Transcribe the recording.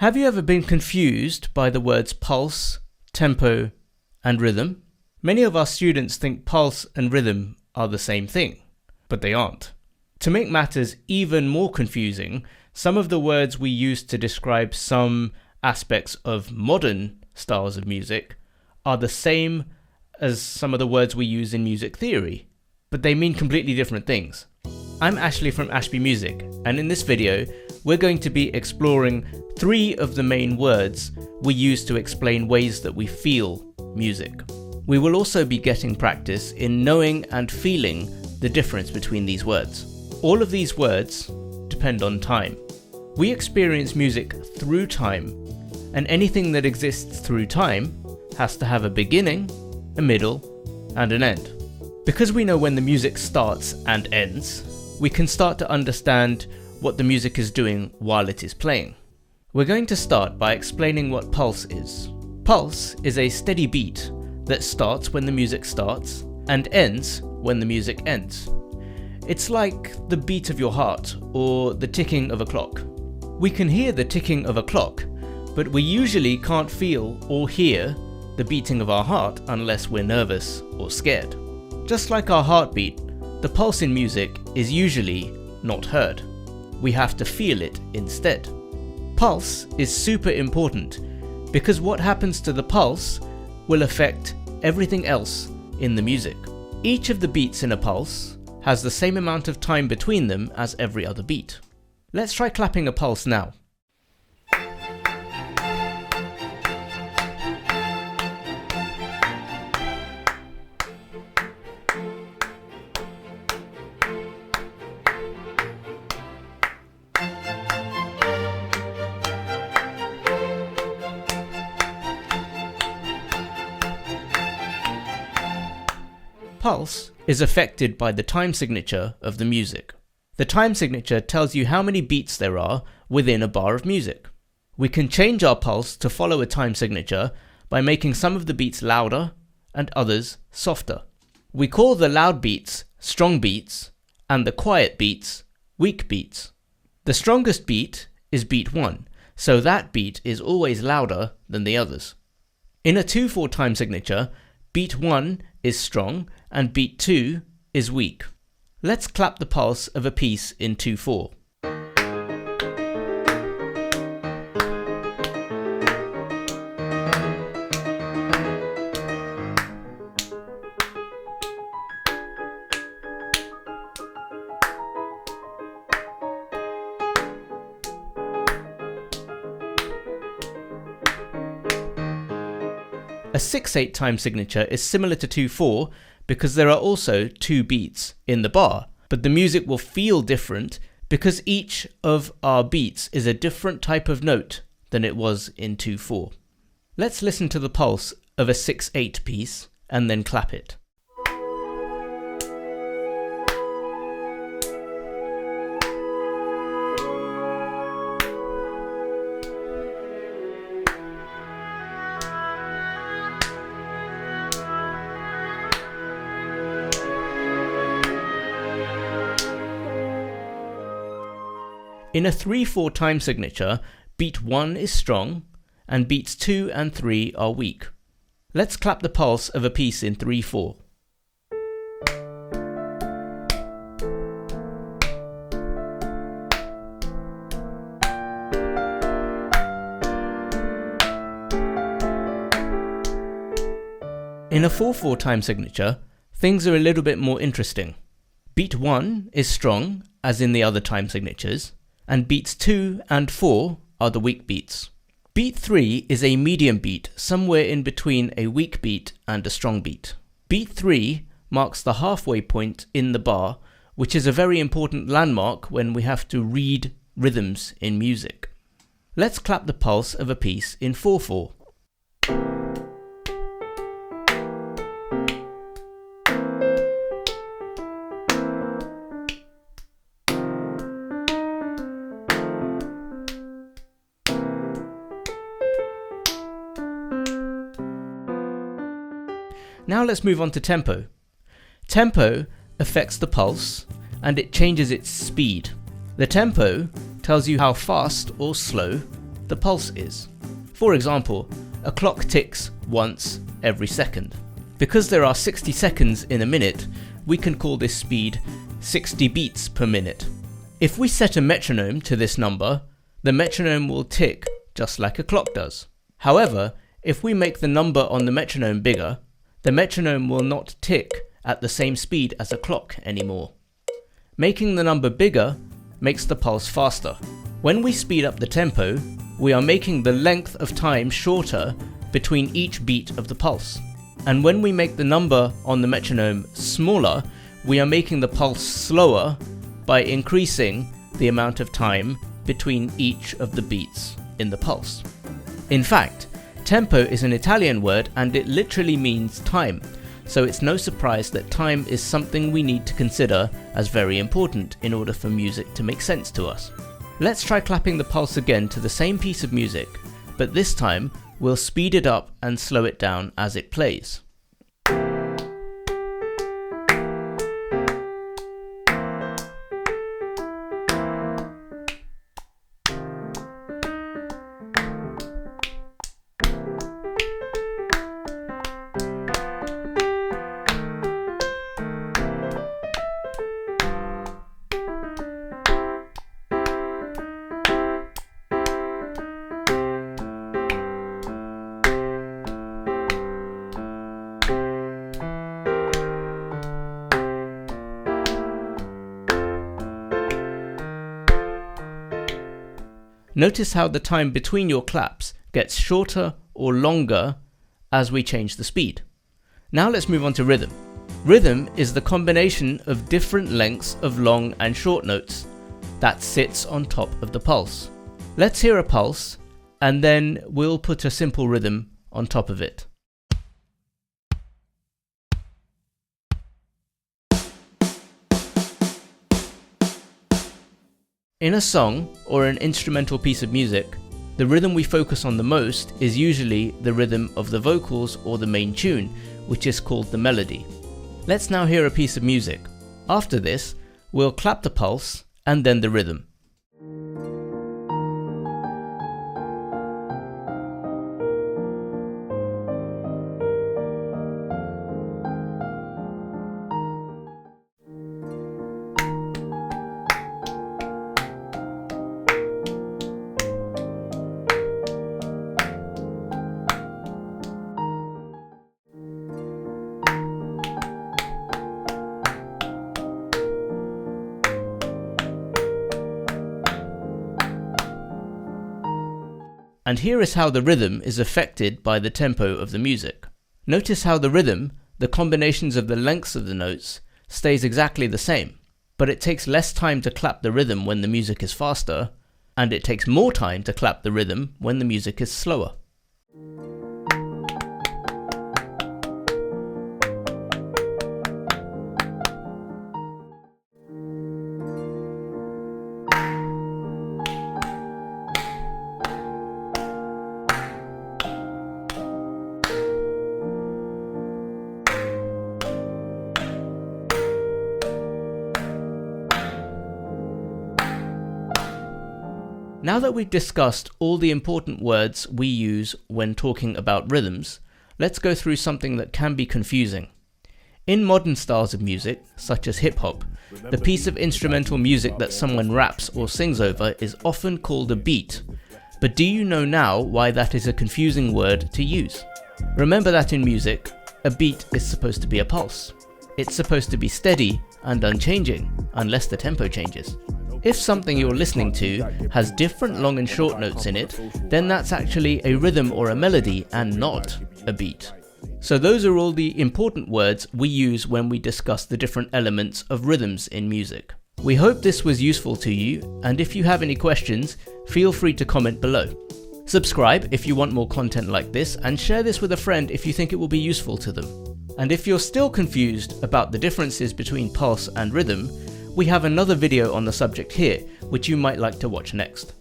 Have you ever been confused by the words pulse, tempo, and rhythm? Many of our students think pulse and rhythm are the same thing, but they aren't. To make matters even more confusing, some of the words we use to describe some aspects of modern styles of music are the same as some of the words we use in music theory, but they mean completely different things. I'm Ashley from Ashbea Music, and in this video, we're going to be exploring 3 of the main words we use to explain ways that we feel music. We will also be getting practice in knowing and feeling the difference between these words. All of these words depend on time. We experience music through time, and anything that exists through time has to have a beginning, a middle, and an end. Because we know when the music starts and ends, we can start to understand what the music is doing while it is playing. We're going to start by explaining what pulse is. Pulse is a steady beat that starts when the music starts and ends when the music ends. It's like the beat of your heart or the ticking of a clock. We can hear the ticking of a clock, but we usually can't feel or hear the beating of our heart unless we're nervous or scared. Just like our heartbeat, the pulse in music is usually not heard. We have to feel it instead. Pulse is super important because what happens to the pulse will affect everything else in the music. Each of the beats in a pulse has the same amount of time between them as every other beat. Let's try clapping a pulse now. Pulse is affected by the time signature of the music. The time signature tells you how many beats there are within a bar of music. We can change our pulse to follow a time signature by making some of the beats louder and others softer. We call the loud beats strong beats and the quiet beats weak beats. The strongest beat is beat 1, so that beat is always louder than the others. In a 2/4 time signature, beat 1 is strong and beat 2 is weak. Let's clap the pulse of a piece in 2/4. A 6/8 time signature is similar to 2/4 because there are also 2 beats in the bar, but the music will feel different because each of our beats is a different type of note than it was in 2/4. Let's listen to the pulse of a 6/8 piece and then clap it. In a 3/4 time signature, beat 1 is strong and beats 2 and 3 are weak. Let's clap the pulse of a piece in 3/4. In a 4/4 time signature, things are a little bit more interesting. Beat 1 is strong, as in the other time signatures, and beats 2 and 4 are the weak beats. Beat 3 is a medium beat, somewhere in between a weak beat and a strong beat. Beat 3 marks the halfway point in the bar, which is a very important landmark when we have to read rhythms in music. Let's clap the pulse of a piece in 4/4. Now let's move on to tempo. Tempo affects the pulse and it changes its speed. The tempo tells you how fast or slow the pulse is. For example, a clock ticks once every second. Because there are 60 seconds in a minute, we can call this speed 60 beats per minute. If we set a metronome to this number, the metronome will tick just like a clock does. However, if we make the number on the metronome bigger, the metronome will not tick at the same speed as a clock anymore. Making the number bigger makes the pulse faster. When we speed up the tempo, we are making the length of time shorter between each beat of the pulse. And when we make the number on the metronome smaller, we are making the pulse slower by increasing the amount of time between each of the beats in the pulse. In fact, tempo is an Italian word and it literally means time, so it's no surprise that time is something we need to consider as very important in order for music to make sense to us. Let's try clapping the pulse again to the same piece of music, but this time we'll speed it up and slow it down as it plays. Notice how the time between your claps gets shorter or longer as we change the speed. Now let's move on to rhythm. Rhythm is the combination of different lengths of long and short notes that sits on top of the pulse. Let's hear a pulse and then we'll put a simple rhythm on top of it. In a song or an instrumental piece of music, the rhythm we focus on the most is usually the rhythm of the vocals or the main tune, which is called the melody. Let's now hear a piece of music. After this, we'll clap the pulse and then the rhythm. And here is how the rhythm is affected by the tempo of the music. Notice how the rhythm, the combinations of the lengths of the notes, stays exactly the same, but it takes less time to clap the rhythm when the music is faster, and it takes more time to clap the rhythm when the music is slower. Now that we've discussed all the important words we use when talking about rhythms, let's go through something that can be confusing. In modern styles of music, such as hip-hop, the piece of instrumental music that someone raps or sings over is often called a beat. But do you know now why that is a confusing word to use? Remember that in music, a beat is supposed to be a pulse. It's supposed to be steady and unchanging, unless the tempo changes. If something you're listening to has different long and short notes in it, then that's actually a rhythm or a melody and not a beat. So those are all the important words we use when we discuss the different elements of rhythms in music. We hope this was useful to you, and if you have any questions, feel free to comment below. Subscribe if you want more content like this, and share this with a friend if you think it will be useful to them. And if you're still confused about the differences between pulse and rhythm, we have another video on the subject here, which you might like to watch next.